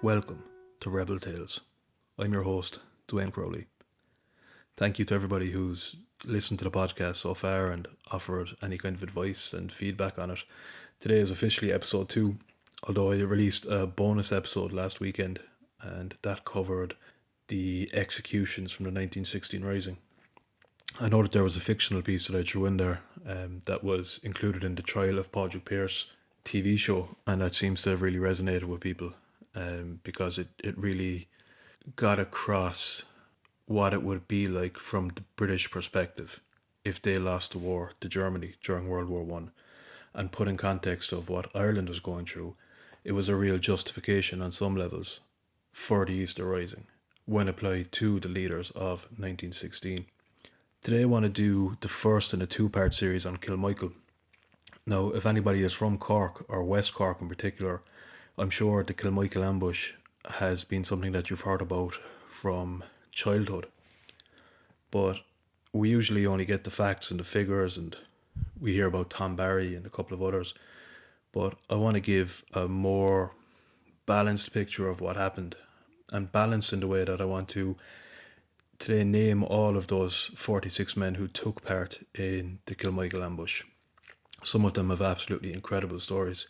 Welcome to Rebel Tales. I'm your host, Dwayne Crowley. Thank you to everybody who's listened to the podcast so far and offered any kind of advice and feedback on it. Today is officially episode 2, although I released a bonus episode last weekend and that covered the executions from the 1916 Rising. I know that there was a fictional piece that I threw in there that was included in the Trial of Padraig Pearse TV show, and that seems to have really resonated with people because it really got across what it would be like from the British perspective if they lost the war to Germany during World War One, and put in context of what Ireland was going through. It was a real justification on some levels for the Easter Rising when applied to the leaders of 1916. Today I want to do the first in a two-part series on Kilmichael. Now, if anybody is from Cork, or West Cork in particular, I'm sure the Kilmichael ambush has been something that you've heard about from childhood. But we usually only get the facts and the figures, and we hear about Tom Barry and a couple of others. But I want to give a more balanced picture of what happened, and balanced in the way that I want to today name all of those 46 men who took part in the Kilmichael ambush. Some of them have absolutely incredible stories.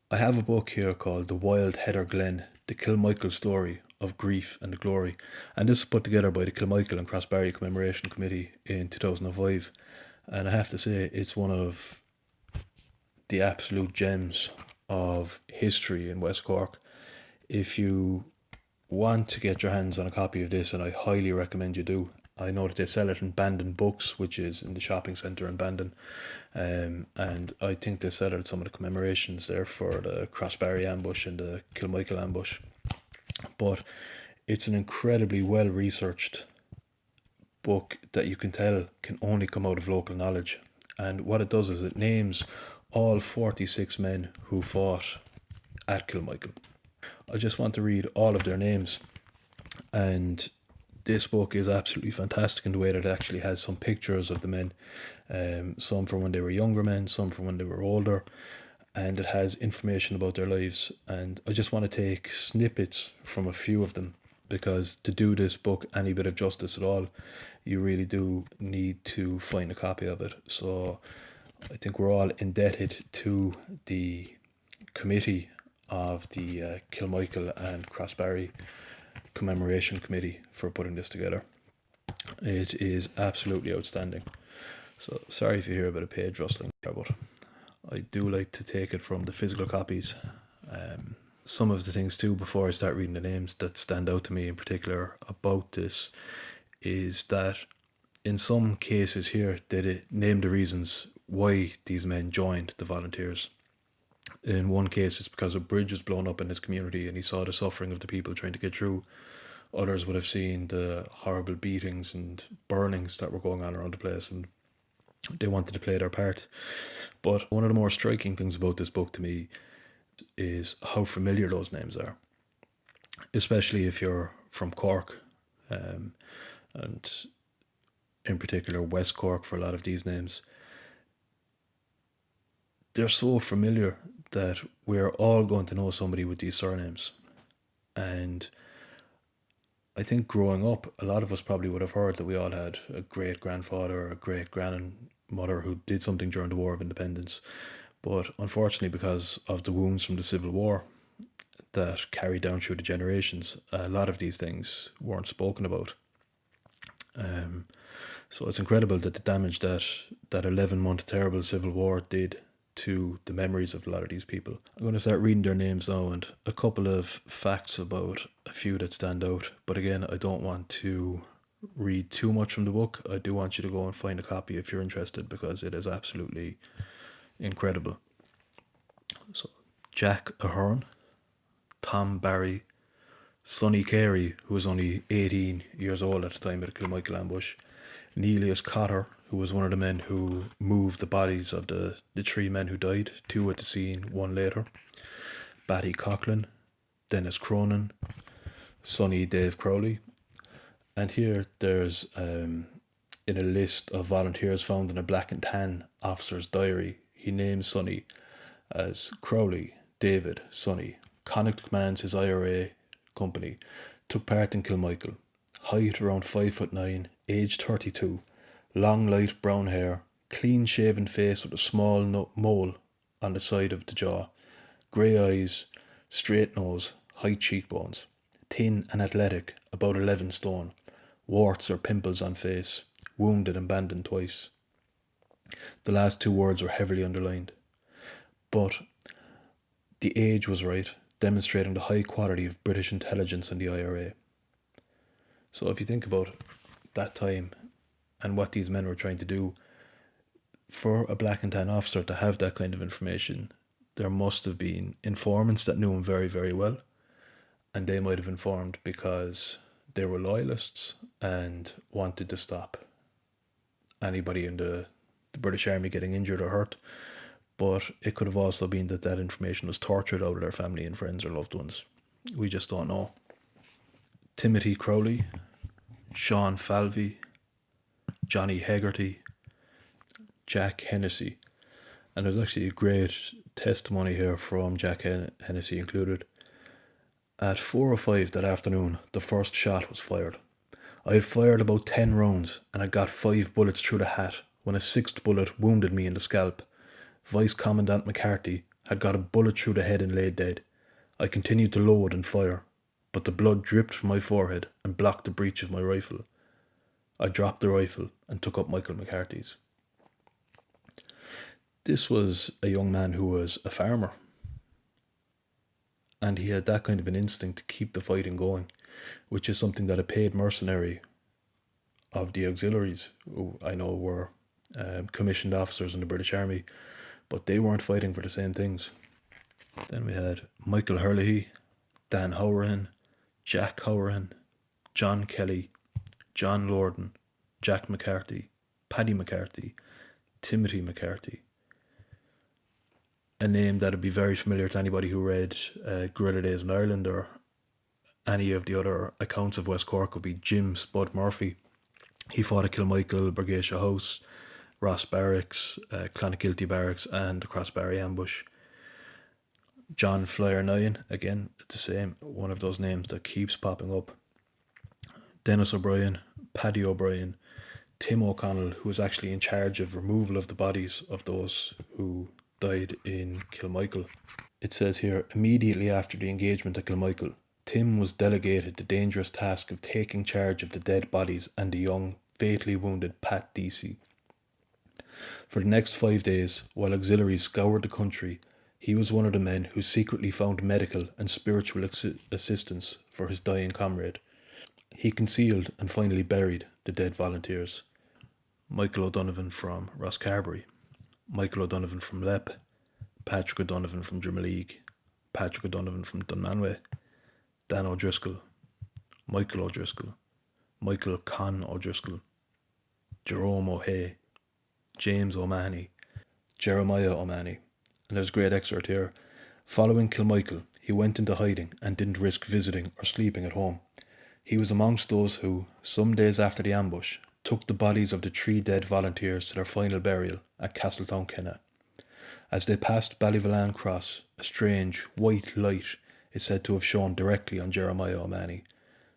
I have a book here called The Wild Heather Glen, The Kilmichael Story of Grief and Glory, and this is put together by the Kilmichael and Crossbarry Commemoration Committee in 2005, and I have to say it's one of the absolute gems of history in West Cork. If you want to get your hands on a copy of this, and I highly recommend you do. I know that they sell it in Bandon Books, which is in the shopping centre in Bandon, and I think they sell it at some of the commemorations there for the Crossbarry ambush and the Kilmichael ambush. But it's an incredibly well researched book that you can tell can only come out of local knowledge, and what it does is it names all 46 men who fought at Kilmichael. I just want to read all of their names, and this book is absolutely fantastic in the way that it actually has some pictures of the men, some from when they were younger men, some from when they were older, and it has information about their lives. And I just want to take snippets from a few of them, because to do this book any bit of justice at all, you really do need to find a copy of it. So I think we're all indebted to the committee of the Kilmichael and Crossbarry Commemoration Committee for putting this together. It is absolutely outstanding. So sorry if you hear a bit of page rustling there, but I do like to take it from the physical copies. Some of the things too, before I start reading the names, that stand out to me in particular about this is that in some cases here they name the reasons why these men joined the volunteers. In one case, it's because a bridge was blown up in his community and he saw the suffering of the people trying to get through. Others would have seen the horrible beatings and burnings that were going on around the place, and they wanted to play their part. But one of the more striking things about this book to me is how familiar those names are, especially if you're from Cork, and in particular West Cork for a lot of these names. They're so familiar that we're all going to know somebody with these surnames. And I think growing up, a lot of us probably would have heard that we all had a great-grandfather or a great-grandmother who did something during the War of Independence. But unfortunately, because of the wounds from the Civil War that carried down through the generations, a lot of these things weren't spoken about. So it's incredible that the damage that 11-month terrible Civil War did to the memories of a lot of these people. I'm going to start reading their names now, and a couple of facts about a few that stand out. But again, I don't want to read too much from the book. I do want you to go and find a copy if you're interested, because it is absolutely incredible. So, Jack Ahern, Tom Barry, Sonny Carey, who was only 18 years old at the time of the Kilmichael ambush, Neelius Cotter, who was one of the men who moved the bodies of the 3 men who died, 2 at the scene, 1 later, Batty Coughlin, Dennis Cronin, Sonny Dave Crowley. And here there's in a list of volunteers found in a black and tan officer's diary, he names Sonny as Crowley, David, Sonny. Connacht commands his IRA company, took part in Kilmichael. Height around 5'9", age 32, long light brown hair, clean shaven face with a small mole on the side of the jaw, grey eyes, straight nose, high cheekbones, thin and athletic, about 11 stone, warts or pimples on face, wounded and abandoned twice. The last two words were heavily underlined. But the age was right, demonstrating the high quality of British intelligence and the IRA. So if you think about that time and what these men were trying to do, for a black and tan officer to have that kind of information, there must have been informants that knew him very, very well, and they might have informed because they were loyalists and wanted to stop anybody in the British Army getting injured or hurt. But it could have also been that that information was tortured out of their family and friends or loved ones. We just don't know. Timothy Crowley, Sean Falvey, Johnny Hegarty, Jack Hennessy. And there's actually a great testimony here from Jack Hennessy included. At 4:05 that afternoon, the first shot was fired. I had fired about 10 rounds and I got 5 bullets through the hat when a 6th bullet wounded me in the scalp. Vice Commandant McCarthy had got a bullet through the head and lay dead. I continued to load and fire, but the blood dripped from my forehead and blocked the breech of my rifle. I dropped the rifle and took up Michael McCarthy's. This was a young man who was a farmer, and he had that kind of an instinct to keep the fighting going, which is something that a paid mercenary of the Auxiliaries, who I know were commissioned officers in the British Army, but they weren't fighting for the same things. Then we had Michael Herlihy, Dan Howrahan, Jack Howrahan, John Kelly, John Lorden, Jack McCarthy, Paddy McCarthy, Timothy McCarthy. A name that would be very familiar to anybody who read Guerilla Days in Ireland or any of the other accounts of West Cork would be Jim Spud Murphy. He fought at Kilmichael, Burgasha House, Ross Barracks, Clonakilty Barracks and the Crossbarry Ambush. John Flyer Nyan, again, the same, one of those names that keeps popping up. Dennis O'Brien, Paddy O'Brien, Tim O'Connell, who was actually in charge of removal of the bodies of those who died in Kilmichael. It says here, immediately after the engagement at Kilmichael, Tim was delegated the dangerous task of taking charge of the dead bodies and the young, fatally wounded Pat Deasy. For the next 5 days, while auxiliaries scoured the country, he was one of the men who secretly found medical and spiritual assistance for his dying comrade. He concealed and finally buried the dead volunteers. Michael O'Donovan from Rosscarbery, Michael O'Donovan from Lepp, Patrick O'Donovan from Drimoleague, Patrick O'Donovan from Dunmanway, Dan O'Driscoll, Michael O'Driscoll, Michael Con O'Driscoll, Jerome O'Hay, James O'Mahony, Jeremiah O'Mahony. And there's a great excerpt here. Following Kilmichael, he went into hiding and didn't risk visiting or sleeping at home. He was amongst those who, some days after the ambush, took the bodies of the 3 dead volunteers to their final burial at Castletown Kenna. As they passed Ballyvillan Cross, a strange, white light is said to have shone directly on Jeremiah O'Mahony.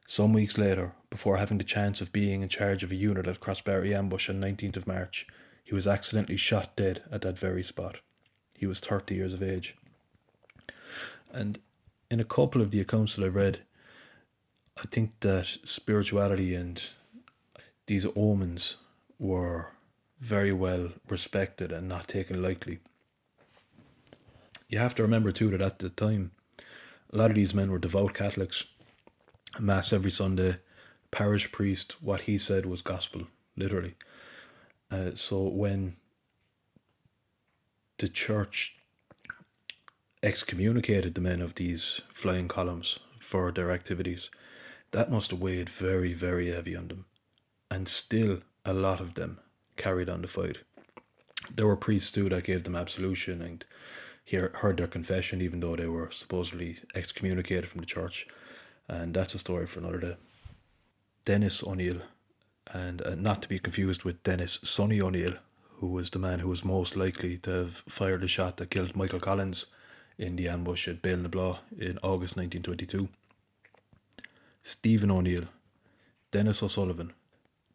Some weeks later, before having the chance of being in charge of a unit at Crossbarry Ambush on 19th of March, he was accidentally shot dead at that very spot. He was 30 years of age. And in a couple of the accounts that I've read, I think that spirituality and these omens were very well respected and not taken lightly. You have to remember too that at the time, a lot of these men were devout Catholics. Mass every Sunday, parish priest, what he said was gospel, literally. So when the church excommunicated the men of these flying columns for their activities, that must have weighed very, very heavy on them. And still, a lot of them carried on the fight. There were priests too that gave them absolution and heard their confession, even though they were supposedly excommunicated from the church. And that's a story for another day. Dennis O'Neill, and not to be confused with Dennis Sonny O'Neill, who was the man who was most likely to have fired the shot that killed Michael Collins in the ambush at Bale na Blah in August 1922. Stephen O'Neill, Dennis O'Sullivan,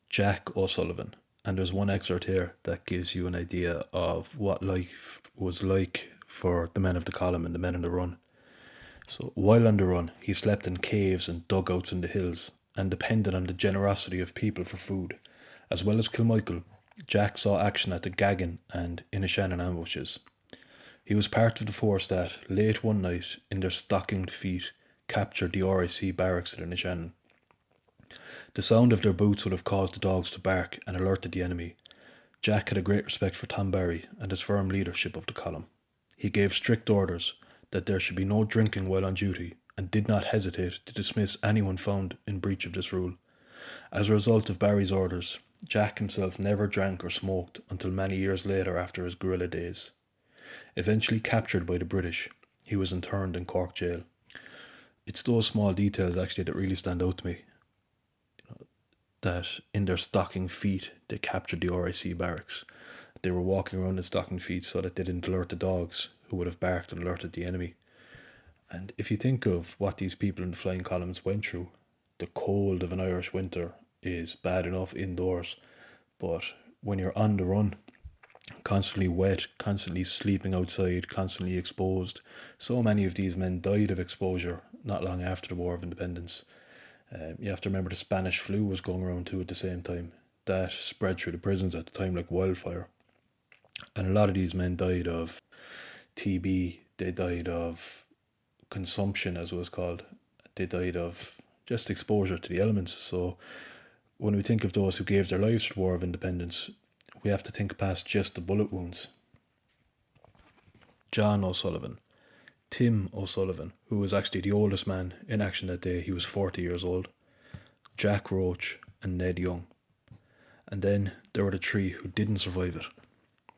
Jack O'Sullivan. And there's one excerpt here that gives you an idea of what life was like for the men of the column and the men on the run. So while on the run, he slept in caves and dugouts in the hills and depended on the generosity of people for food. As well as Kilmichael, Jack saw action at the Gaggin and Inishannon ambushes. He was part of the force that, late one night, in their stockinged feet, captured the RIC barracks at Inishannon. The sound of their boots would have caused the dogs to bark and alerted the enemy. Jack had a great respect for Tom Barry and his firm leadership of the column. He gave strict orders that there should be no drinking while on duty and did not hesitate to dismiss anyone found in breach of this rule. As a result of Barry's orders, Jack himself never drank or smoked until many years later after his guerrilla days. Eventually captured by the British, he was interned in Cork jail. It's those small details actually that really stand out to me. That in their stocking feet they captured the RIC barracks. They were walking around in stocking feet so that they didn't alert the dogs who would have barked and alerted the enemy. And if you think of what these people in the flying columns went through, the cold of an Irish winter is bad enough indoors, but when you're on the run, constantly wet, constantly sleeping outside, constantly exposed, so many of these men died of exposure not long after the War of Independence. You have to remember the Spanish flu was going around too at the same time. That spread through the prisons at the time like wildfire. And a lot of these men died of TB, they died of consumption as it was called, they died of just exposure to the elements. So when we think of those who gave their lives for the War of Independence, we have to think past just the bullet wounds. John O'Sullivan, Tim O'Sullivan, who was actually the oldest man in action that day, he was 40 years old, Jack Roach and Ned Young. And then there were the three who didn't survive it.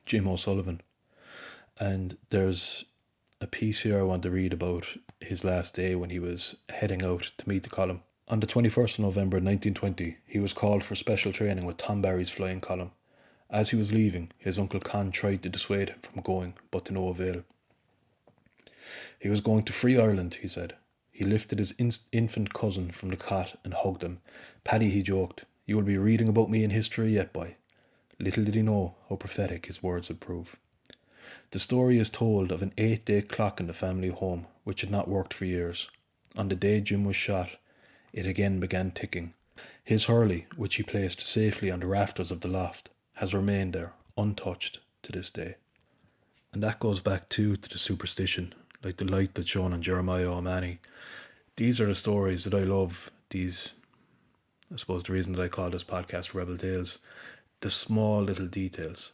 Jim O'Sullivan. And there's a piece here I want to read about his last day when he was heading out to meet the column. On the 21st of November 1920, he was called for special training with Tom Barry's flying column. As he was leaving, his Uncle Con tried to dissuade him from going, but to no avail. He was going to free Ireland, he said. He lifted his infant cousin from the cot and hugged him. Paddy, he joked, you will be reading about me in history yet, boy. Little did he know how prophetic his words would prove. The story is told of an 8-day clock in the family home, which had not worked for years. On the day Jim was shot, it again began ticking. His hurley, which he placed safely on the rafters of the loft, has remained there, untouched, to this day. And that goes back too to the superstition, like the light that's shown on Jeremiah O'Mahony. These are the stories that I love, these, I suppose the reason that I call this podcast Rebel Tales, the small little details,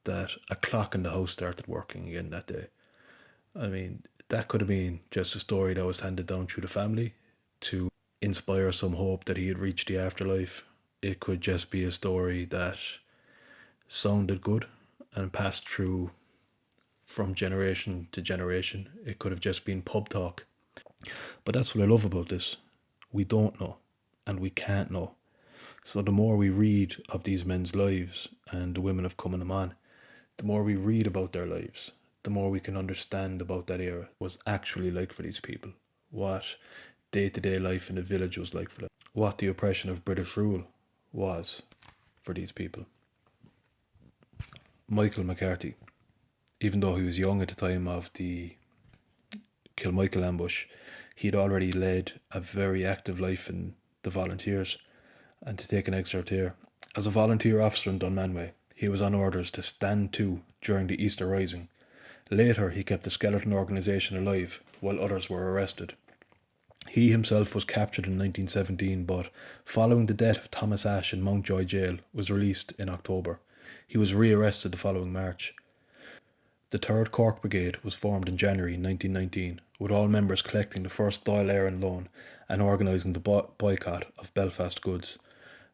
that a clock in the house started working again that day. I mean, that could have been just a story that was handed down through the family to inspire some hope that he had reached the afterlife. It could just be a story that sounded good and passed through from generation to generation. It could have just been pub talk. But that's what I love about this. We don't know, and we can't know. So the more we read of these men's lives and the women of coming on, the more we read about their lives, the more we can understand about that era was actually like for these people. What day-to-day life in the village was like for them. What the oppression of British rule was for these people. Michael McCarthy, even though he was young at the time of the Kilmichael ambush, he'd already led a very active life in the volunteers. And to take an excerpt here, as a volunteer officer in Dunmanway, he was on orders to stand to during the Easter Rising. Later, he kept the skeleton organisation alive while others were arrested. He himself was captured in 1917, but following the death of Thomas Ashe in Mountjoy Jail, was released in October. He was rearrested the following March. The 3rd Cork Brigade was formed in January 1919, with all members collecting the first Dáil Éireann loan and organising the boycott of Belfast goods.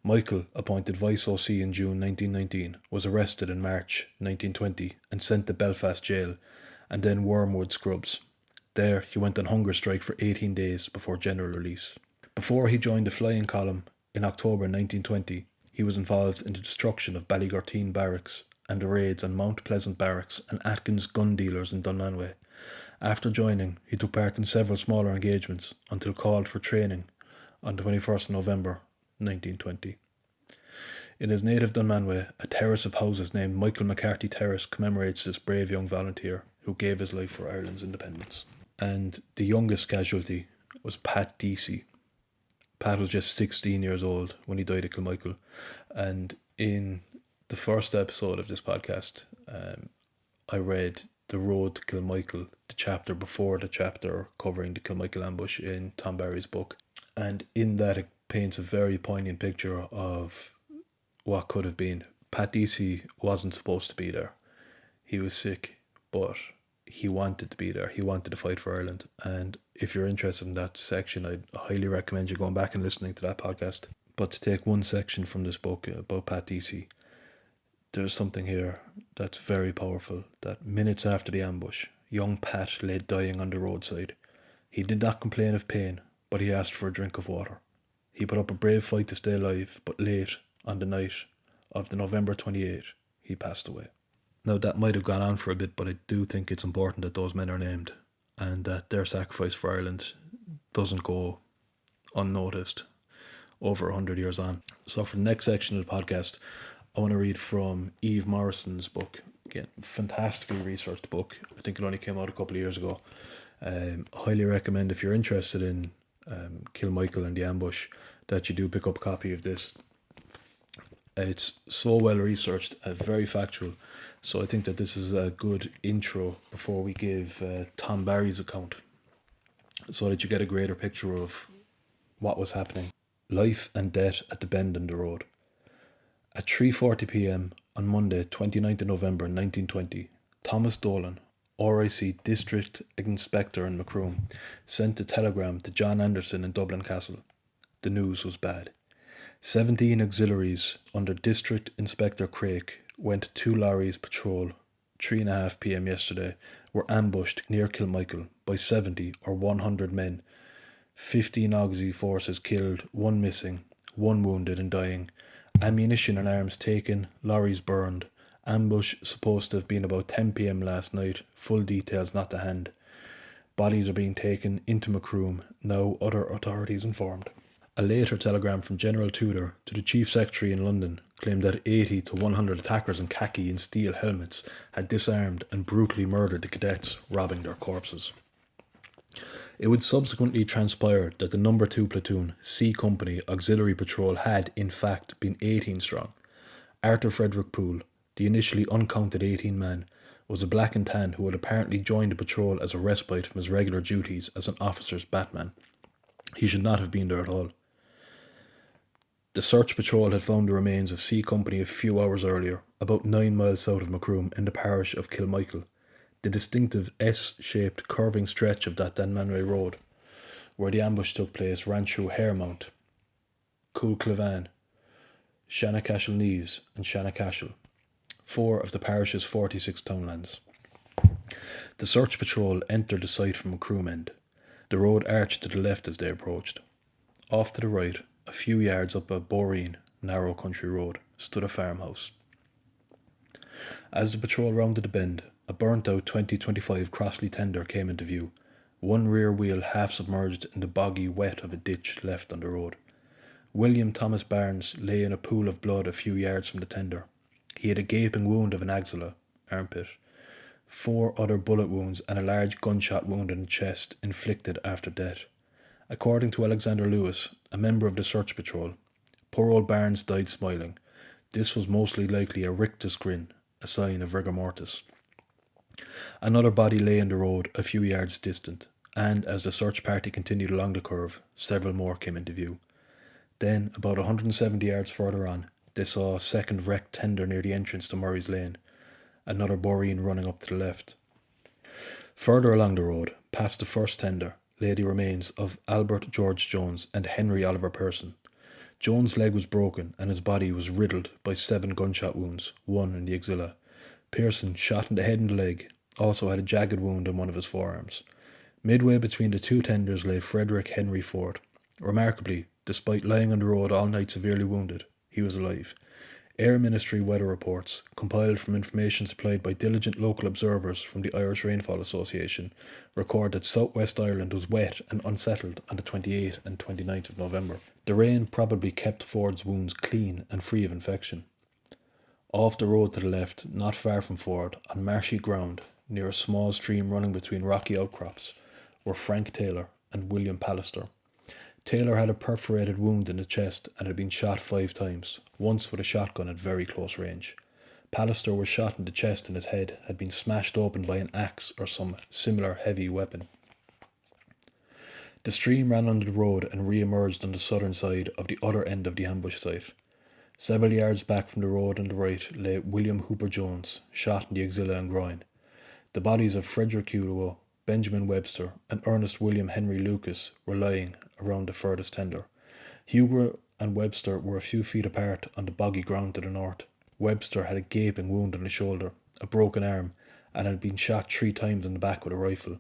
Michael, appointed Vice OC in June 1919, was arrested in March 1920 and sent to Belfast Jail and then Wormwood Scrubs. There, he went on hunger strike for 18 days before general release. Before he joined the flying column in October 1920, he was involved in the destruction of Ballygurteen Barracks and the raids on Mount Pleasant Barracks and Atkins gun dealers in Dunmanway. After joining, he took part in several smaller engagements until called for training on 21st November 1920. In his native Dunmanway, a terrace of houses named Michael McCarthy Terrace commemorates this brave young volunteer who gave his life for Ireland's independence. And the youngest casualty was Pat Deasy. Pat was just 16 years old when he died at Kilmichael. And in the first episode of this podcast, I read The Road to Kilmichael, the chapter before the chapter covering the Kilmichael ambush in Tom Barry's book. And in that, it paints a very poignant picture of what could have been. Pat Deasy wasn't supposed to be there. He was sick, but he wanted to be there. He wanted to fight for Ireland. And if you're interested in that section, I'd highly recommend you going back and listening to that podcast. But to take one section from this book about Pat Deasy, there's something here that's very powerful. That minutes after the ambush, young Pat lay dying on the roadside. He did not complain of pain, but he asked for a drink of water. He put up a brave fight to stay alive, but late on the night of the November 28th, he passed away. Now, that might have gone on for a bit, but I do think it's important that those men are named and that their sacrifice for Ireland doesn't go unnoticed over 100 years on. So for the next section of the podcast, I want to read from Eve Morrisons' book. Again, fantastically researched book. I think it only came out a couple of years ago. Highly recommend, if you're interested in Kilmichael and the ambush, that you do pick up a copy of this. It's so well researched, very factual. So I think that this is a good intro before we give Tom Barry's account, so that you get a greater picture of what was happening. Life and death at the bend in the road. At 3:40 p.m. on Monday, 29th of November 1920, Thomas Dolan, RIC District Inspector in Macroom, sent a telegram to John Anderson in Dublin Castle. The news was bad. 17 auxiliaries under District Inspector Craik went 2 lorries patrol 3:30 p.m. yesterday, were ambushed near Kilmichael by 70 or 100 men. 15 Auxiliary forces killed, 1 missing, 1 wounded and dying. Ammunition and arms taken, lorries burned. Ambush supposed to have been about 10 p.m. last night, full details not to hand. Bodies are being taken into Macroom, now other authorities informed. A later telegram from General Tudor to the Chief Secretary in London claimed that 80 to 100 attackers in khaki and steel helmets had disarmed and brutally murdered the cadets, robbing their corpses. It would subsequently transpire that the No. 2 Platoon, C Company Auxiliary Patrol had, in fact, been 18 strong. Arthur Frederick Poole, the initially uncounted 18 man, was a black and tan who had apparently joined the patrol as a respite from his regular duties as an officer's batman. He should not have been there at all. The search patrol had found the remains of C Company a few hours earlier, about 9 miles south of Macroom in the parish of Kilmichael, the distinctive S-shaped curving stretch of that Dunmanway Road, where the ambush took place, ran through Hairmount, Coolclevan, Shanacashel Neves and Shanacashel, 4 of the parish's 46 townlands. The search patrol entered the site from Macroom end. The road arched to the left as they approached. Off to the right, a few yards up a boreen, narrow country road, stood a farmhouse. As the patrol rounded the bend, a burnt-out 2025 Crossley tender came into view, one rear wheel half submerged in the boggy wet of a ditch left on the road. William Thomas Barnes lay in a pool of blood a few yards from the tender. He had a gaping wound of an axilla, armpit, 4 other bullet wounds and a large gunshot wound in the chest inflicted after death. According to Alexander Lewis, a member of the search patrol, poor old Barnes died smiling. This was mostly likely a rictus grin, a sign of rigor mortis. Another body lay in the road a few yards distant, and as the search party continued along the curve, several more came into view. Then, about 170 yards further on, they saw a second wrecked tender near the entrance to Murray's Lane, another boreen running up to the left. Further along the road, past the first tender, lay the remains of Albert George Jones and Henry Oliver Pearson. Jones' leg was broken and his body was riddled by 7 gunshot wounds, 1 in the axilla. Pearson, shot in the head and the leg, also had a jagged wound in one of his forearms. Midway between the 2 tenders lay Frederick Henry Ford. Remarkably, despite lying on the road all night severely wounded, he was alive. Air Ministry weather reports, compiled from information supplied by diligent local observers from the Irish Rainfall Association, record that southwest Ireland was wet and unsettled on the 28th and 29th of November. The rain probably kept Ford's wounds clean and free of infection. Off the road to the left, not far from Ford, on marshy ground, near a small stream running between rocky outcrops, were Frank Taylor and William Pallister. Taylor had a perforated wound in the chest and had been shot 5 times, once with a shotgun at very close range. Pallister was shot in the chest and his head had been smashed open by an axe or some similar heavy weapon. The stream ran under the road and re-emerged on the southern side of the other end of the ambush site. Several yards back from the road on the right lay William Hooper Jones, shot in the axilla and groin. The bodies of Frederick Hugo, Benjamin Webster, and Ernest William Henry Lucas were lying around the furthest tender. Hugo and Webster were a few feet apart on the boggy ground to the north. Webster had a gaping wound on his shoulder, a broken arm, and had been shot 3 times in the back with a rifle.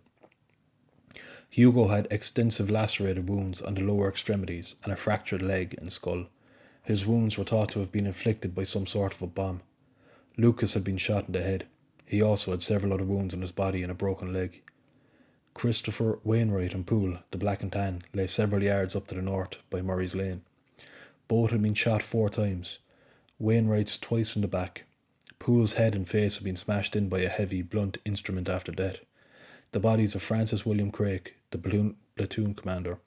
Hugo had extensive lacerated wounds on the lower extremities and a fractured leg and skull. His wounds were thought to have been inflicted by some sort of a bomb. Lucas had been shot in the head. He also had several other wounds on his body and a broken leg. Christopher Wainwright and Poole, the Black and Tan, lay several yards up to the north by Murray's Lane. Both had been shot 4 times. Wainwright's twice in the back. Poole's head and face had been smashed in by a heavy, blunt instrument after death. The bodies of Francis William Craig, the platoon commander,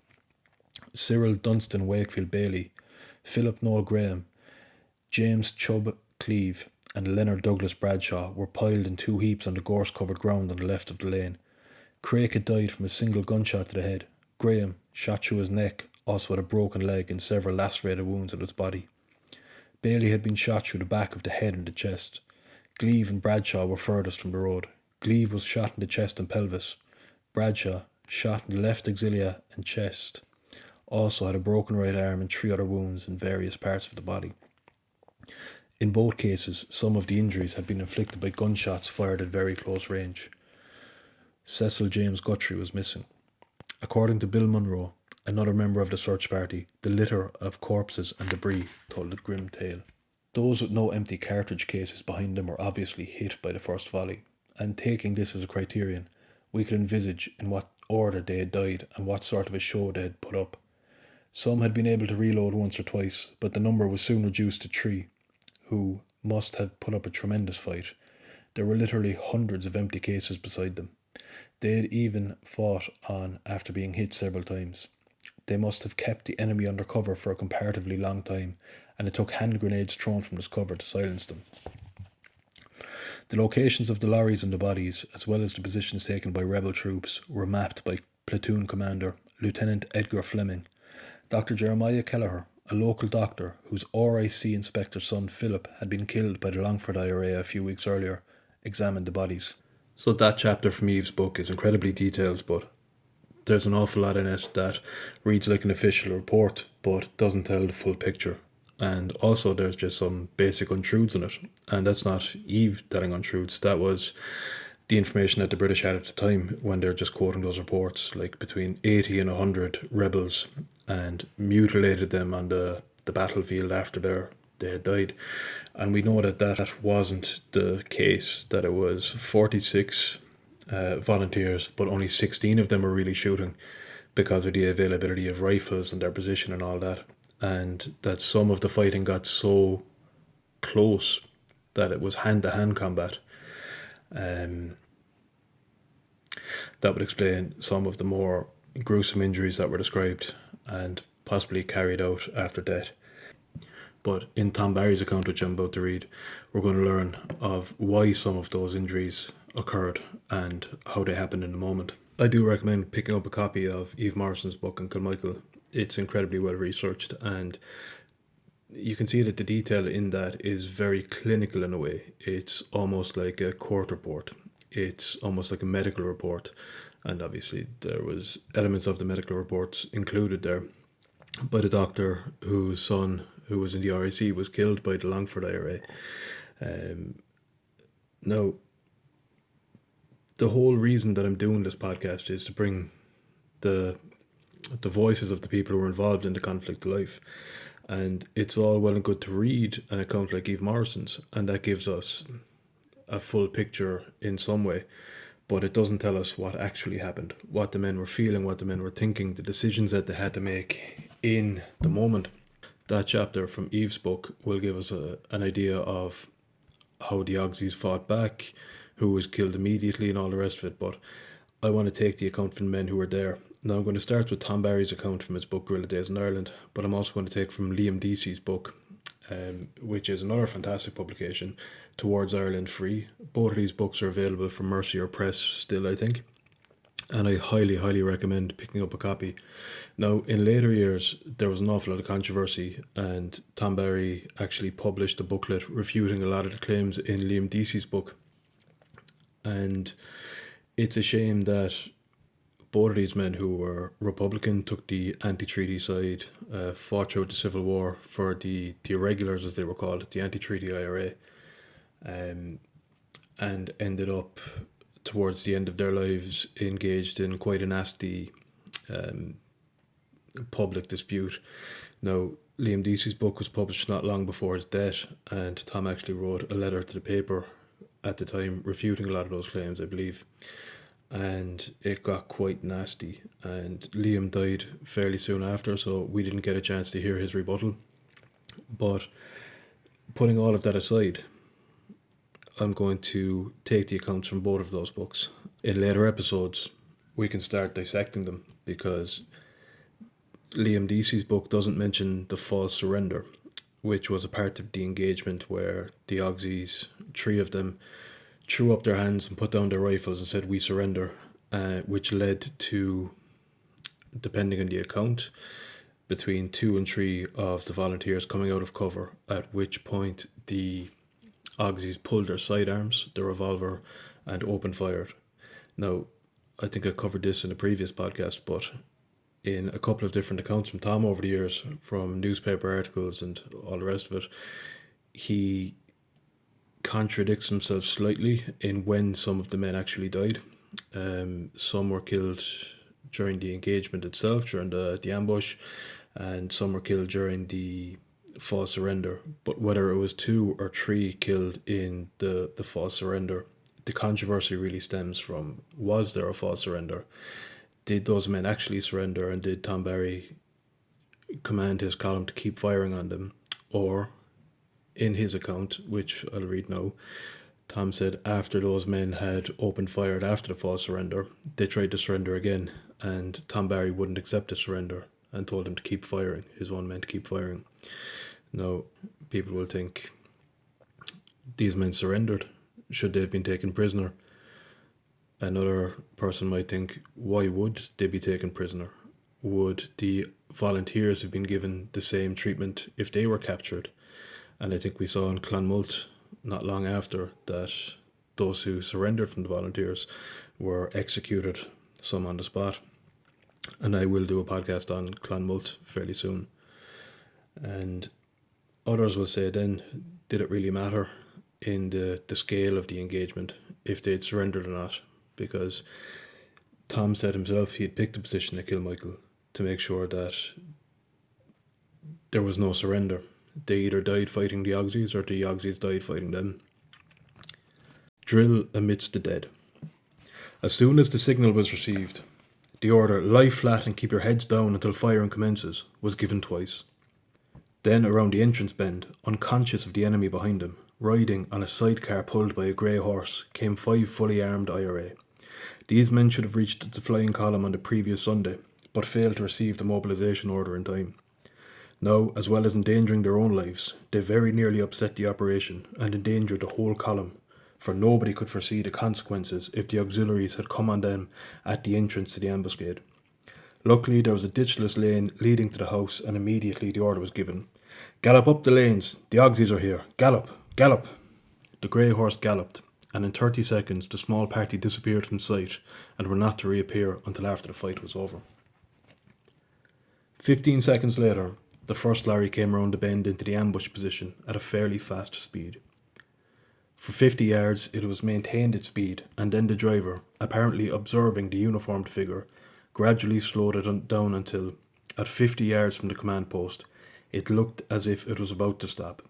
Cyril Dunstan Wakefield Bailey, Philip Noel Graham, James Chubb Cleave, and Leonard Douglas Bradshaw were piled in 2 heaps on the gorse-covered ground on the left of the lane. Craig had died from a single gunshot to the head. Graham, shot through his neck, also had a broken leg and several lacerated wounds on his body. Bailey had been shot through the back of the head and the chest. Cleave and Bradshaw were furthest from the road. Cleave was shot in the chest and pelvis. Bradshaw, shot in the left axilla and chest, also had a broken right arm and 3 other wounds in various parts of the body. In both cases, some of the injuries had been inflicted by gunshots fired at very close range. Cecil James Guthrie was missing. According to Bill Munro, another member of the search party, the litter of corpses and debris told a grim tale. Those with no empty cartridge cases behind them were obviously hit by the first volley, and taking this as a criterion, we could envisage in what order they had died and what sort of a show they had put up. Some had been able to reload once or twice, but the number was soon reduced to 3, who must have put up a tremendous fight. There were literally hundreds of empty cases beside them. They had even fought on after being hit several times. They must have kept the enemy under cover for a comparatively long time, and it took hand grenades thrown from this cover to silence them. The locations of the lorries and the bodies, as well as the positions taken by rebel troops, were mapped by platoon commander Lieutenant Edgar Fleming. Dr. Jeremiah Kelleher, a local doctor whose RIC inspector's son Philip had been killed by the Longford IRA a few weeks earlier, examined the bodies. So that chapter from Eve's book is incredibly detailed, but there's an awful lot in it that reads like an official report, but doesn't tell the full picture. And also there's just some basic untruths in it. And that's not Eve telling untruths, that was the information that the British had at the time when they're just quoting those reports, like between 80 and 100 rebels, and mutilated them on the battlefield after they had died. And we know that wasn't the case, that it was 46 volunteers, but only 16 of them were really shooting because of the availability of rifles and their position and all that. And that some of the fighting got so close that it was hand-to-hand combat. That would explain some of the more gruesome injuries that were described and possibly carried out after death. But in Tom Barry's account, which I'm about to read, we're going to learn of why some of those injuries occurred and how they happened in the moment. I do recommend picking up a copy of Eve Morrisons' book on Kilmichael. It's incredibly well researched, and you can see that the detail in that is very clinical in a way. It's almost like a court report. It's almost like a medical report, and obviously there was elements of the medical reports included there by the doctor whose son, who was in the RIC, was killed by the Longford IRA. Now, the whole reason that I'm doing this podcast is to bring the voices of the people who were involved in the conflict to life. And it's all well and good to read an account like Eve Morrisons, and that gives us a full picture in some way, but it doesn't tell us what actually happened, what the men were feeling, what the men were thinking, the decisions that they had to make in the moment. That chapter from Eve's book will give us an idea of how the Auxies fought back, who was killed immediately, and all the rest of it. But I want to take the account from the men who were there. Now, I'm going to start with Tom Barry's account from his book Guerilla Days in Ireland, but I'm also going to take from Liam Deasy's book, which is another fantastic publication, Towards Ireland Free. Both of these books are available from Mercier Press still, I think, and I highly, highly recommend picking up a copy. Now, in later years, there was an awful lot of controversy, and Tom Barry actually published a booklet refuting a lot of the claims in Liam Deasy's book. And it's a shame that both of these men who were Republican took the anti-treaty side, fought throughout the Civil War for the irregulars, as they were called, the anti-treaty IRA, and ended up towards the end of their lives engaged in quite a nasty public dispute. Now, Liam Deasy's book was published not long before his death, and Tom actually wrote a letter to the paper at the time refuting a lot of those claims, I believe. And it got quite nasty, and Liam died fairly soon after, so we didn't get a chance to hear his rebuttal. But putting all of that aside, I'm going to take the accounts from both of those books. In later episodes, we can start dissecting them, because Liam Deasy's book doesn't mention the false surrender, which was a part of the engagement where the Auxies, 3 of them, threw up their hands and put down their rifles and said, "We surrender," which led to, depending on the account, between 2 and 3 of the volunteers coming out of cover, at which point the Auxies pulled their sidearms, the revolver, and opened fire. Now, I think I covered this in a previous podcast, but in a couple of different accounts from Tom over the years, from newspaper articles and all the rest of it, he contradicts himself slightly in when some of the men actually died. Some were killed during the engagement itself, during the ambush, and some were killed during the false surrender. But whether it was 2 or 3 killed in the false surrender, the controversy really stems from, was there a false surrender? Did those men actually surrender, and did Tom Barry command his column to keep firing on them? Or, in his account, which I'll read now, Tom said after those men had opened fire after the false surrender, they tried to surrender again, and Tom Barry wouldn't accept the surrender and told him to keep firing, his own men to keep firing. Now, people will think, these men surrendered. Should they have been taken prisoner? Another person might think, why would they be taken prisoner? Would the volunteers have been given the same treatment if they were captured? And I think we saw in Clonmult not long after that those who surrendered from the volunteers were executed, some on the spot. And I will do a podcast on Clonmult fairly soon. And others will say then, did it really matter in the scale of the engagement if they'd surrendered or not? Because Tom said himself he had picked a position at Kilmichael to make sure that there was no surrender. They either died fighting the Auxies or the Auxies died fighting them. Drill amidst the dead. As soon as the signal was received, the order, "Lie flat and keep your heads down until firing commences," was given twice. Then around the entrance bend, unconscious of the enemy behind him, riding on a sidecar pulled by a grey horse, came 5 fully armed IRA. These men should have reached the flying column on the previous Sunday, but failed to receive the mobilisation order in time. Now, as well as endangering their own lives, they very nearly upset the operation and endangered the whole column, for nobody could foresee the consequences if the auxiliaries had come on them at the entrance to the ambuscade. Luckily, there was a ditchless lane leading to the house, and immediately the order was given. "Gallop up the lanes, the Auxies are here, gallop, gallop." The grey horse galloped, and in 30 seconds the small party disappeared from sight and were not to reappear until after the fight was over. 15 seconds later, the first lorry came round the bend into the ambush position at a fairly fast speed. For 50 yards it was maintained its speed, and then the driver, apparently observing the uniformed figure, gradually slowed it down until, at 50 yards from the command post, It looked as if it was about to stop.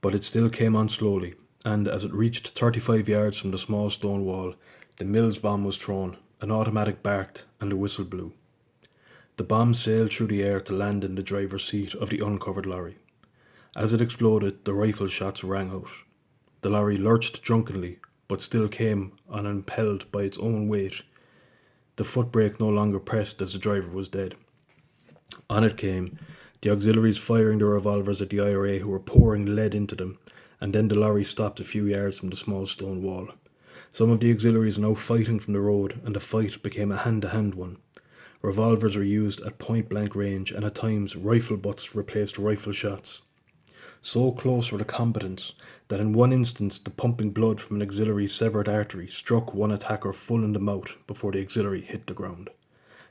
But it still came on slowly, and as it reached 35 yards from the small stone wall, the Mills bomb was thrown, an automatic barked, and the whistle blew. The bomb sailed through the air to land in the driver's seat of the uncovered lorry. As it exploded, the rifle shots rang out. The lorry lurched drunkenly, but still came on impelled by its own weight. The foot brake no longer pressed as the driver was dead. On it came, the auxiliaries firing their revolvers at the IRA who were pouring lead into them, and then the lorry stopped a few yards from the small stone wall. Some of the auxiliaries now fighting from the road, and the fight became a hand-to-hand one. Revolvers were used at point-blank range, and at times rifle butts replaced rifle shots. So close were the combatants that in one instance the pumping blood from an auxiliary's severed artery struck one attacker full in the mouth before the auxiliary hit the ground.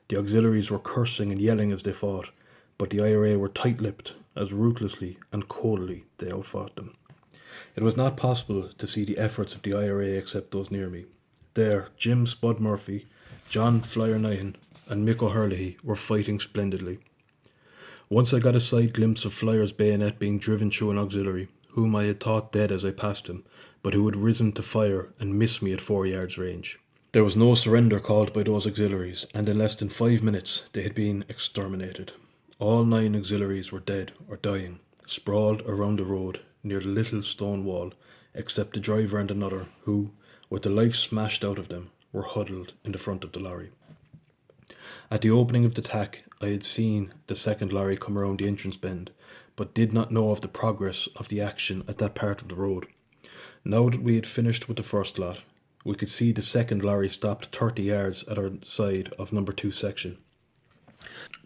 The auxiliaries were cursing and yelling as they fought, but the IRA were tight-lipped as ruthlessly and coldly they outfought them. It was not possible to see the efforts of the IRA except those near me. There, Jim Spud Murphy, John Flyer Nyhan, and Mick O'Herlihy were fighting splendidly. Once I got a side glimpse of Flyer's bayonet being driven through an auxiliary, whom I had thought dead as I passed him, but who had risen to fire and missed me at 4 yards range. There was no surrender called by those auxiliaries, and in less than 5 minutes they had been exterminated. All 9 auxiliaries were dead or dying, sprawled around the road near the little stone wall, except the driver and another who, with the life smashed out of them, were huddled in the front of the lorry. At the opening of the attack, I had seen the second lorry come around the entrance bend, but did not know of the progress of the action at that part of the road. Now that we had finished with the first lot, we could see the second lorry stopped 30 yards at our side of number 2 section.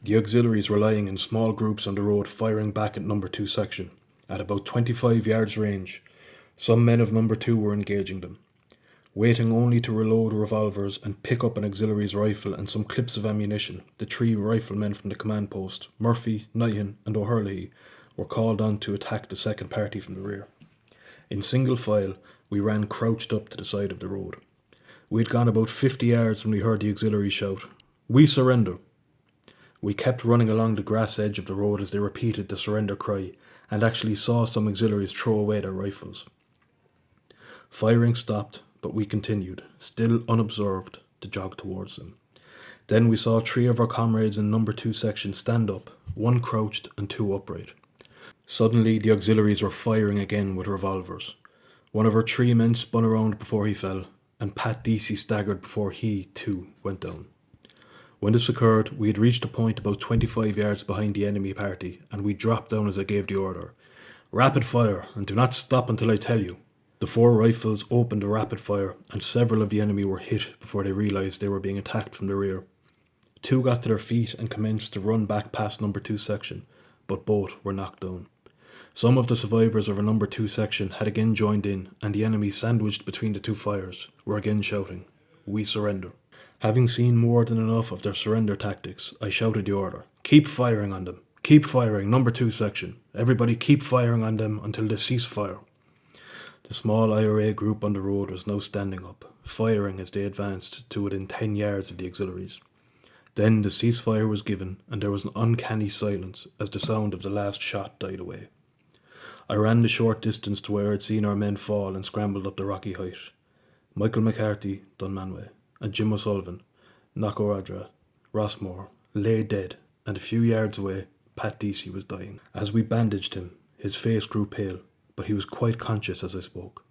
The auxiliaries were lying in small groups on the road firing back at number 2 section, at about 25 yards range. Some men of number 2 were engaging them. Waiting only to reload revolvers and pick up an auxiliary's rifle and some clips of ammunition, the 3 riflemen from the command post, Murphy, Nyhan and O'Herlihy, were called on to attack the second party from the rear. In single file, we ran crouched up to the side of the road. We had gone about 50 yards when we heard the auxiliary shout, "We surrender!" We kept running along the grass edge of the road as they repeated the surrender cry, and actually saw some auxiliaries throw away their rifles. Firing stopped, but we continued, still unobserved, to jog towards them. Then we saw 3 of our comrades in number 2 section stand up, 1 crouched and 2 upright. Suddenly the auxiliaries were firing again with revolvers. One of our 3 men spun around before he fell, and Pat Deasy staggered before he, too, went down. When this occurred, we had reached a point about 25 yards behind the enemy party, and we dropped down as I gave the order. "Rapid fire, and do not stop until I tell you." The 4 rifles opened a rapid fire, and several of the enemy were hit before they realised they were being attacked from the rear. 2 got to their feet and commenced to run back past number 2 section, but both were knocked down. Some of the survivors of our number 2 section had again joined in, and the enemy, sandwiched between the 2 fires, were again shouting, "We surrender." Having seen more than enough of their surrender tactics, I shouted the order, "Keep firing on them. Keep firing, number 2 section. Everybody keep firing on them until they cease fire." The small IRA group on the road was now standing up, firing as they advanced to within 10 yards of the auxiliaries. Then the ceasefire was given, and there was an uncanny silence as the sound of the last shot died away. I ran the short distance to where I had seen our men fall and scrambled up the rocky height. Michael McCarthy, Dunmanway, and Jim O'Sullivan, Knockoradra, Rossmore, lay dead, and a few yards away, Pat Deasy was dying. As we bandaged him, his face grew pale, but he was quite conscious as I spoke.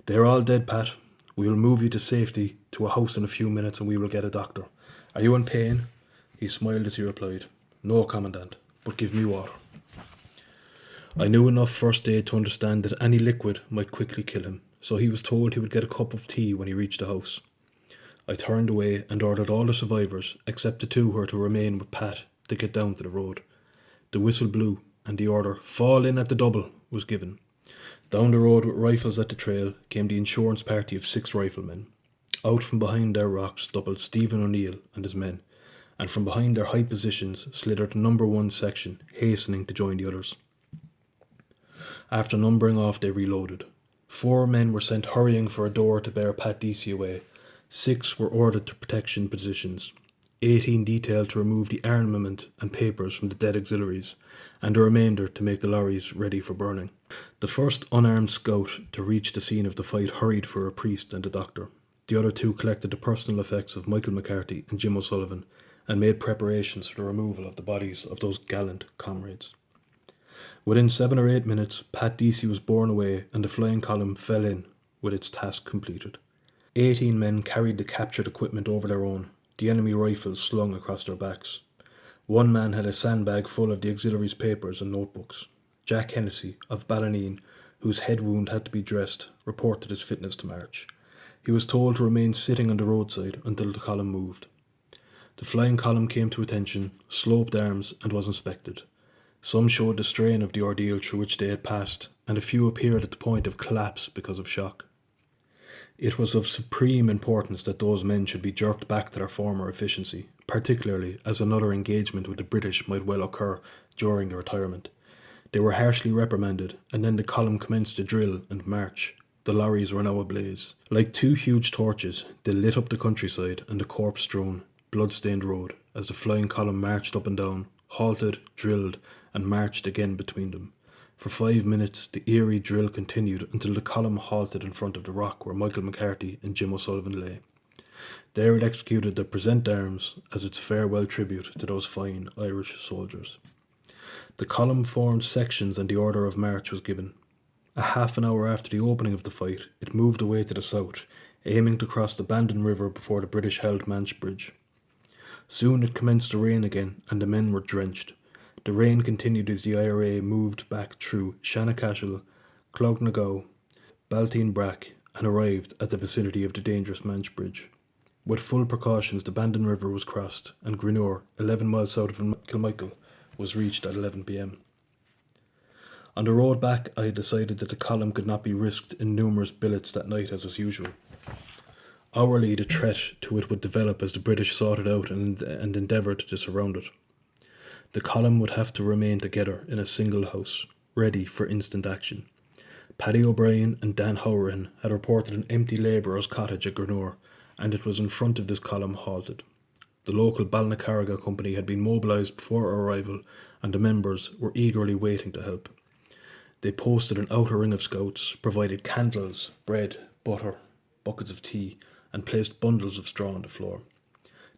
"They are all dead, Pat. We will move you to safety to a house in a few minutes and we will get a doctor. Are you in pain?" He smiled as he replied, "No, Commandant, but give me water." I knew enough first aid to understand that any liquid might quickly kill him, so he was told he would get a cup of tea when he reached the house. I turned away and ordered all the survivors, except the 2 who were to remain with Pat, to get down to the road. The whistle blew, and the order, "Fall in at the double," was given. Down the road with rifles at the trail came the insurance party of 6 riflemen. Out from behind their rocks doubled Stephen O'Neill and his men, and from behind their high positions slithered number 1 section, hastening to join the others. After numbering off, they reloaded. 4 men were sent hurrying for a door to bear Pat Deasy away. 6 were ordered to protection positions. 18 detailed to remove the armament and papers from the dead auxiliaries, and the remainder to make the lorries ready for burning. The first unarmed scout to reach the scene of the fight hurried for a priest and a doctor. The other two collected the personal effects of Michael McCarthy and Jim O'Sullivan and made preparations for the removal of the bodies of those gallant comrades. Within 7 or 8 minutes, Pat Deasy was borne away and the flying column fell in with its task completed. 18 men carried the captured equipment over their own, the enemy rifles slung across their backs. One man had a sandbag full of the auxiliaries' papers and notebooks. Jack Hennessy, of Ballineen, whose head wound had to be dressed, reported his fitness to march. He was told to remain sitting on the roadside until the column moved. The flying column came to attention, sloped arms, and was inspected. Some showed the strain of the ordeal through which they had passed, and a few appeared at the point of collapse because of shock. It was of supreme importance that those men should be jerked back to their former efficiency, particularly as another engagement with the British might well occur during the retirement. They were harshly reprimanded, and then the column commenced to drill and march. The lorries were now ablaze. Like two huge torches, they lit up the countryside and the corpse-strewn, blood-stained road as the flying column marched up and down, halted, drilled, and marched again between them. For 5 minutes, the eerie drill continued until the column halted in front of the rock where Michael McCarthy and Jim O'Sullivan lay. There it executed the present arms as its farewell tribute to those fine Irish soldiers. The column formed sections and the order of march was given. A half an hour after the opening of the fight, it moved away to the south, aiming to cross the Bandon River before the British held Manche Bridge. Soon it commenced to rain again, and the men were drenched. The rain continued as the IRA moved back through Shanacashel, Clognagow, Baltine-Brack, and arrived at the vicinity of the dangerous Manche Bridge. With full precautions, the Bandon River was crossed, and Grenoir, 11 miles south of Kilmichael, was reached at 11 p.m. On the road back, I had decided that the column could not be risked in numerous billets that night as was usual. Hourly, the threat to it would develop as the British sought it out and endeavoured to surround it. The column would have to remain together in a single house, ready for instant action. Paddy O'Brien and Dan Howran had reported an empty labourer's cottage at Grenoir, and it was in front of this column halted. The local Balnacarriga company had been mobilised before our arrival, and the members were eagerly waiting to help. They posted an outer ring of scouts, provided candles, bread, butter, buckets of tea, and placed bundles of straw on the floor.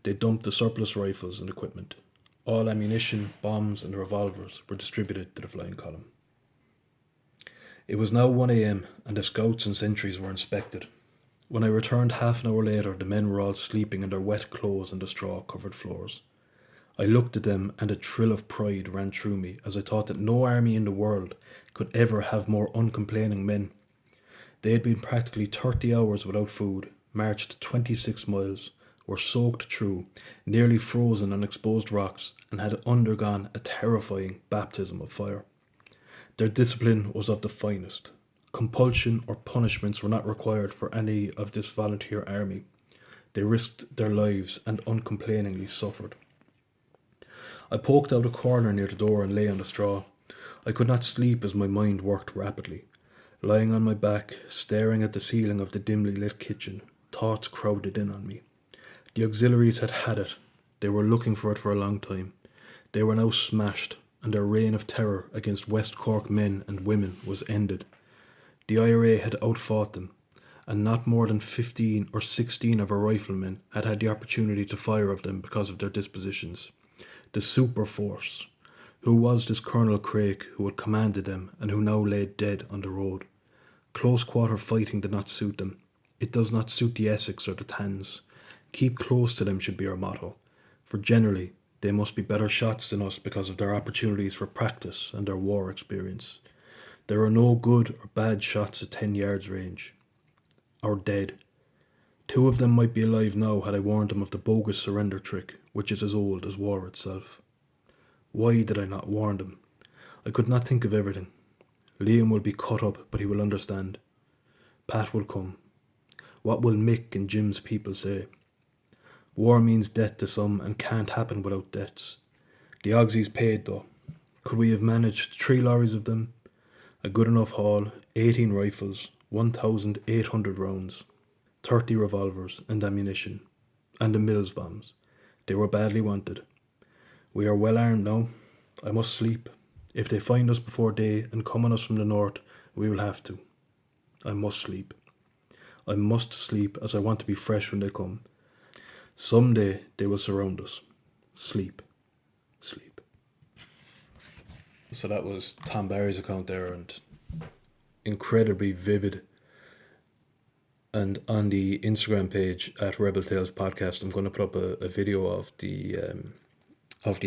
They dumped the surplus rifles and equipment. All ammunition, bombs, and revolvers were distributed to the flying column. It was now 1 a.m, and the scouts and sentries were inspected. When I returned half an hour later, the men were all sleeping in their wet clothes on the straw-covered floors. I looked at them, and a thrill of pride ran through me as I thought that no army in the world could ever have more uncomplaining men. They had been practically 30 hours without food, marched 26 miles, were soaked through, nearly frozen on exposed rocks, and had undergone a terrifying baptism of fire. Their discipline was of the finest. Compulsion or punishments were not required for any of this volunteer army. They risked their lives and uncomplainingly suffered. I poked out a corner near the door and lay on the straw. I could not sleep as my mind worked rapidly. Lying on my back, staring at the ceiling of the dimly lit kitchen, thoughts crowded in on me. The auxiliaries had had it. They were looking for it for a long time. They were now smashed, and their reign of terror against West Cork men and women was ended. The IRA had outfought them, and not more than 15 or 16 of our riflemen had had the opportunity to fire of them because of their dispositions. The super force. Who was this Colonel Craig who had commanded them and who now lay dead on the road? Close quarter fighting did not suit them. It does not suit the Essex or the Tans. Keep close to them should be our motto, for generally they must be better shots than us because of their opportunities for practice and their war experience. There are no good or bad shots at 10 yards range. Or dead. 2 of them might be alive now had I warned them of the bogus surrender trick, which is as old as war itself. Why did I not warn them? I could not think of everything. Liam will be cut up, but he will understand. Pat will come. What will Mick and Jim's people say? War means death to some and can't happen without deaths. The Auxies paid though. Could we have managed 3 lorries of them? A good enough haul, 18 rifles, 1,800 rounds, 30 revolvers and ammunition, and the Mills bombs. They were badly wanted. We are well armed now. I must sleep. If they find us before day and come on us from the north, we will have to. I must sleep. I must sleep as I want to be fresh when they come. Some day they will surround us. Sleep. Sleep. So that was Tom Barry's account there, and incredibly vivid. And on the Instagram page at Rebel Tales Podcast, I'm going to put up a video of the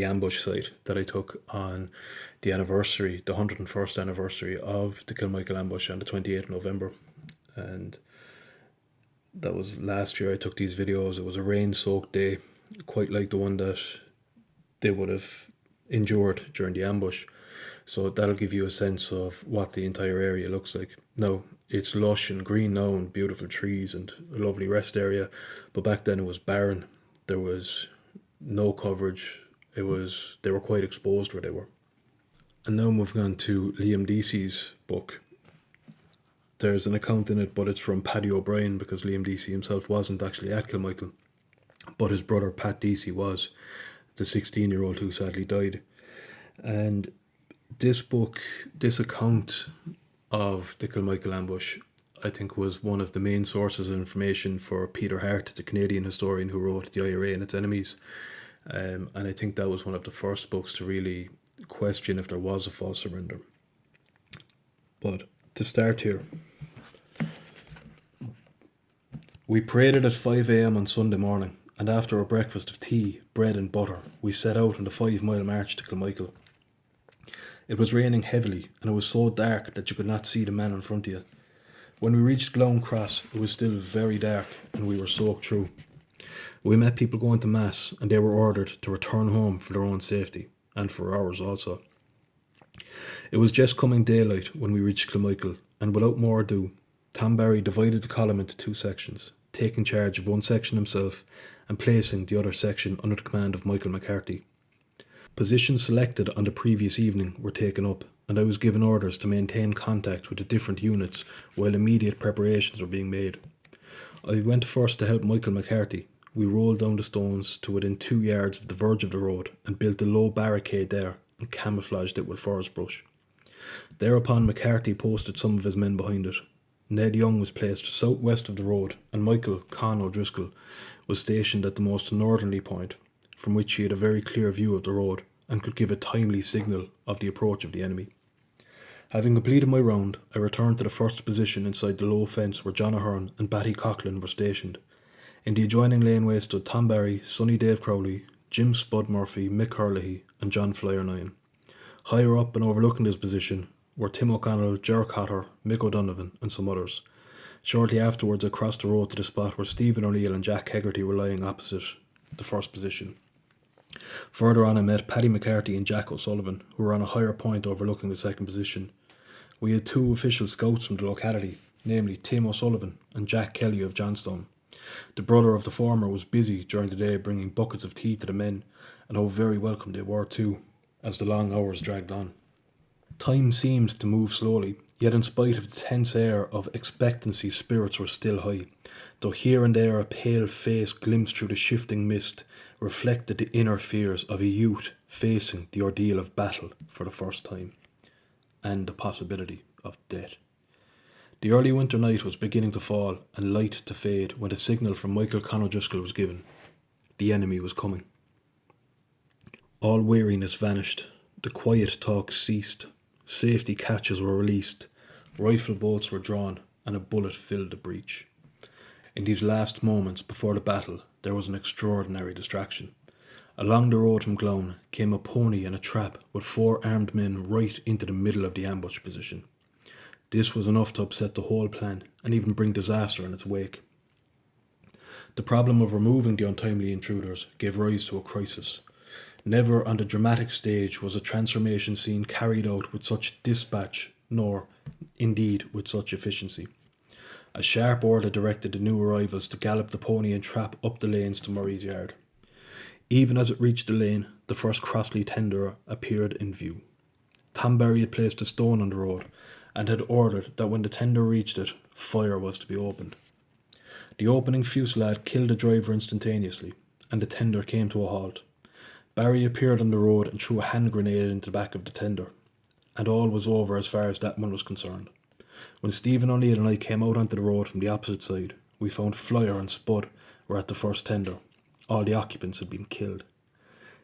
ambush site that I took on the anniversary, the 101st anniversary of the Kilmichael ambush on the 28th of November. And that was last year I took these videos. It was a rain-soaked day, quite like the one that they would have endured during the ambush. So that'll give you a sense of what the entire area looks like. Now, it's lush and green now and beautiful trees and a lovely rest area. But back then it was barren. There was no coverage. They were quite exposed where they were. And now moving on to Liam Deasy's book. There's an account in it, but it's from Paddy O'Brien, because Liam Deasy himself wasn't actually at Kilmichael, but his brother Pat Deasy was, the 16-year-old who sadly died. And this book, this account of the Kilmichael ambush, I think was one of the main sources of information for Peter Hart, the Canadian historian who wrote The IRA and Its Enemies. And I think that was one of the first books to really question if there was a false surrender. But to start here, we paraded at 5 a.m. on Sunday morning, and after a breakfast of tea, bread and butter, we set out on the 5-mile march to Kilmichael. It was raining heavily, and it was so dark that you could not see the man in front of you. When we reached Glone Cross, it was still very dark, and we were soaked through. We met people going to Mass, and they were ordered to return home for their own safety, and for ours also. It was just coming daylight when we reached Kilmichael, and without more ado, Tom Barry divided the column into 2 sections, taking charge of one section himself and placing the other section under the command of Michael McCarthy. Positions selected on the previous evening were taken up, and I was given orders to maintain contact with the different units while immediate preparations were being made. I went first to help Michael McCarthy. We rolled down the stones to within 2 yards of the verge of the road and built a low barricade there and camouflaged it with forest brush. Thereupon McCarthy posted some of his men behind it. Ned Young was placed southwest of the road, and Michael Con O'Driscoll was stationed at the most northerly point, from which he had a very clear view of the road and could give a timely signal of the approach of the enemy. Having completed my round, I returned to the first position inside the low fence where John Ahern and Batty Coughlin were stationed. In the adjoining laneway stood Tom Barry, Sonny Dave Crowley, Jim Spud Murphy, Mick Hurley and John Flyer Nine. Higher up and overlooking this position were Tim O'Connell, Ger Cotter, Mick O'Donovan and some others. Shortly afterwards I crossed the road to the spot where Stephen O'Neill and Jack Hegarty were lying opposite the first position. Further on I met Paddy McCarthy and Jack O'Sullivan, who were on a higher point overlooking the second position. We had 2 official scouts from the locality, namely Tim O'Sullivan and Jack Kelly of Johnstone. The brother of the former was busy during the day bringing buckets of tea to the men, and how very welcome they were too, as the long hours dragged on. Time seemed to move slowly, yet in spite of the tense air of expectancy, spirits were still high, though here and there a pale face glimpsed through the shifting mist reflected the inner fears of a youth facing the ordeal of battle for the first time, and the possibility of death. The early winter night was beginning to fall and light to fade when the signal from Michael Con O'Driscoll was given. The enemy was coming. All weariness vanished. The quiet talk ceased. Safety catches were released. Rifle bolts were drawn and a bullet filled the breach. In these last moments before the battle, there was an extraordinary distraction. Along the road from Glone came a pony and a trap with 4 armed men right into the middle of the ambush position. This was enough to upset the whole plan and even bring disaster in its wake. The problem of removing the untimely intruders gave rise to a crisis. Never on the dramatic stage was a transformation scene carried out with such dispatch, nor, indeed, with such efficiency. A sharp order directed the new arrivals to gallop the pony and trap up the lanes to Murray's yard. Even as it reached the lane, the first Crossley tender appeared in view. Tom Barry had placed a stone on the road and had ordered that when the tender reached it, fire was to be opened. The opening fusillade killed the driver instantaneously, and the tender came to a halt. Barry appeared on the road and threw a hand grenade into the back of the tender, and all was over as far as that one was concerned. When Stephen O'Neill and I came out onto the road from the opposite side, we found Flyer and Spud were at the first tender. All the occupants had been killed.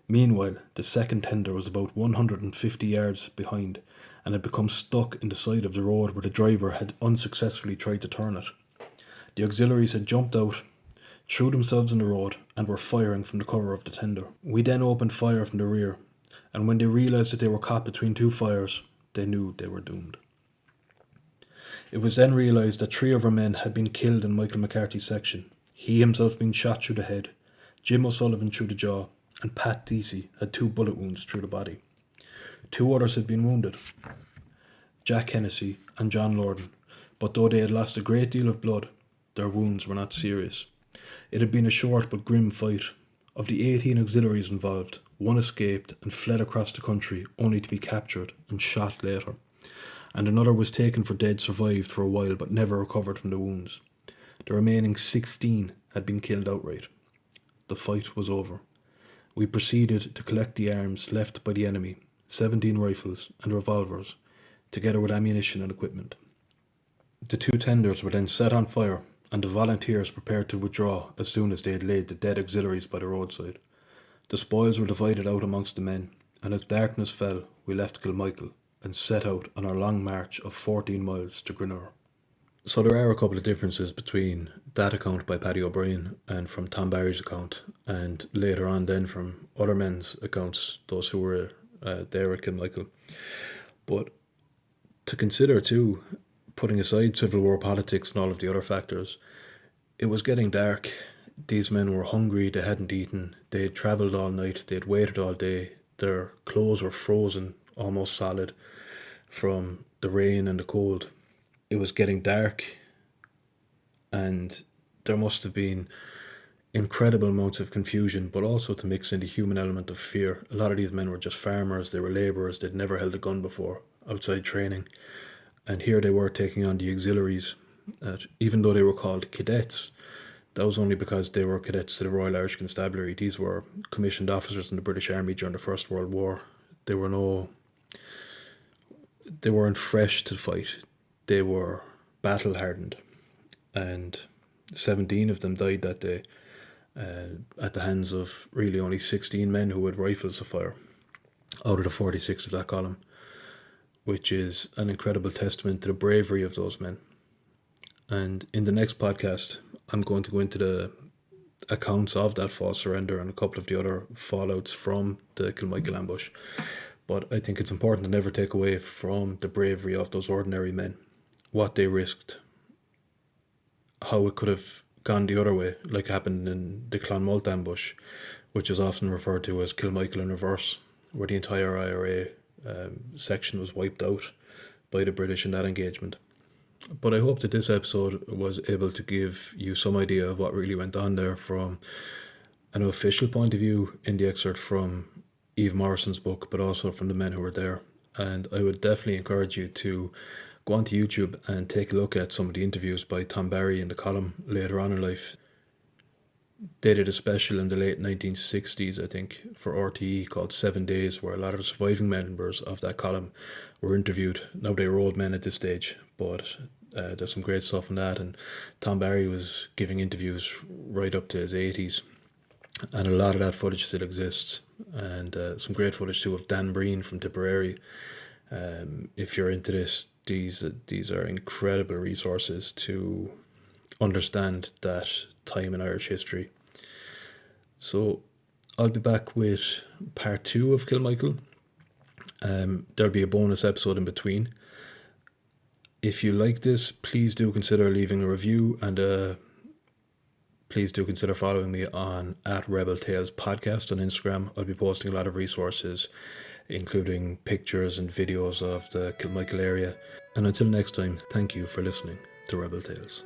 Meanwhile, the second tender was about 150 yards behind and had become stuck in the side of the road where the driver had unsuccessfully tried to turn it. The auxiliaries had jumped out, threw themselves in the road, and were firing from the cover of the tender. We then opened fire from the rear, and when they realised that they were caught between two fires, they knew they were doomed. It was then realised that 3 of our men had been killed in Michael McCarthy's section. He himself being shot through the head, Jim O'Sullivan through the jaw, and Pat Deasy had 2 bullet wounds through the body. 2 others had been wounded, Jack Hennessy and John Lorden, but though they had lost a great deal of blood, their wounds were not serious. It had been a short but grim fight. Of the 18 auxiliaries involved, 1 escaped and fled across the country only to be captured and shot later, and another was taken for dead, survived for a while but never recovered from the wounds. The remaining 16 had been killed outright. The fight was over. We proceeded to collect the arms left by the enemy, 17 rifles and revolvers, together with ammunition and equipment. The 2 tenders were then set on fire, and the volunteers prepared to withdraw as soon as they had laid the dead auxiliaries by the roadside. The spoils were divided out amongst the men, and as darkness fell, we left Kilmichael and set out on our long march of 14 miles to Grenure. So there are a couple of differences between that account by Paddy O'Brien and from Tom Barry's account, and later on then from other men's accounts, those who were there at Kilmichael. But to consider too, putting aside Civil War politics and all of the other factors, it was getting dark. These men were hungry, they hadn't eaten, they had travelled all night, they had waited all day, their clothes were frozen, almost solid, from the rain and the cold. It was getting dark, and there must have been incredible amounts of confusion, but also to mix in the human element of fear. A lot of these men were just farmers, they were labourers, they'd never held a gun before, outside training. And here they were taking on the auxiliaries. Even though they were called cadets, that was only because they were cadets to the Royal Irish Constabulary. These were commissioned officers in the British Army during the First World War. They weren't fresh to fight. They were battle hardened. And 17 of them died that day at the hands of really only 16 men who had rifles to fire out of the 46 of that column, which is an incredible testament to the bravery of those men. And in the next podcast, I'm going to go into the accounts of that false surrender and a couple of the other fallouts from the Kilmichael ambush. But I think it's important to never take away from the bravery of those ordinary men, what they risked, how it could have gone the other way, like happened in the Clonmalt ambush, which is often referred to as Kilmichael in reverse, where the entire IRA section was wiped out by the British in that engagement. But I hope that this episode was able to give you some idea of what really went on there from an official point of view in the excerpt from Eve Morrisons' book, but also from the men who were there. And I would definitely encourage you to go onto YouTube and take a look at some of the interviews by Tom Barry in the column later on in life. They did a special in the late 1960s, I think, for RTE called 7 Days, where a lot of the surviving members of that column were interviewed. Now they were old men at this stage, but there's some great stuff in that. And Tom Barry was giving interviews right up to his 80s, and a lot of that footage still exists. And some great footage too of Dan Breen from Tipperary. If you're into this, these are incredible resources to understand that time in Irish history. So I'll be back with part 2 of Kilmichael. There'll be a bonus episode in between. If you like this, please do consider leaving a review, and please do consider following me on @Rebel Tales Podcast on Instagram. I'll be posting a lot of resources, including pictures and videos of the Kilmichael area. And until next time, thank you for listening to Rebel Tales.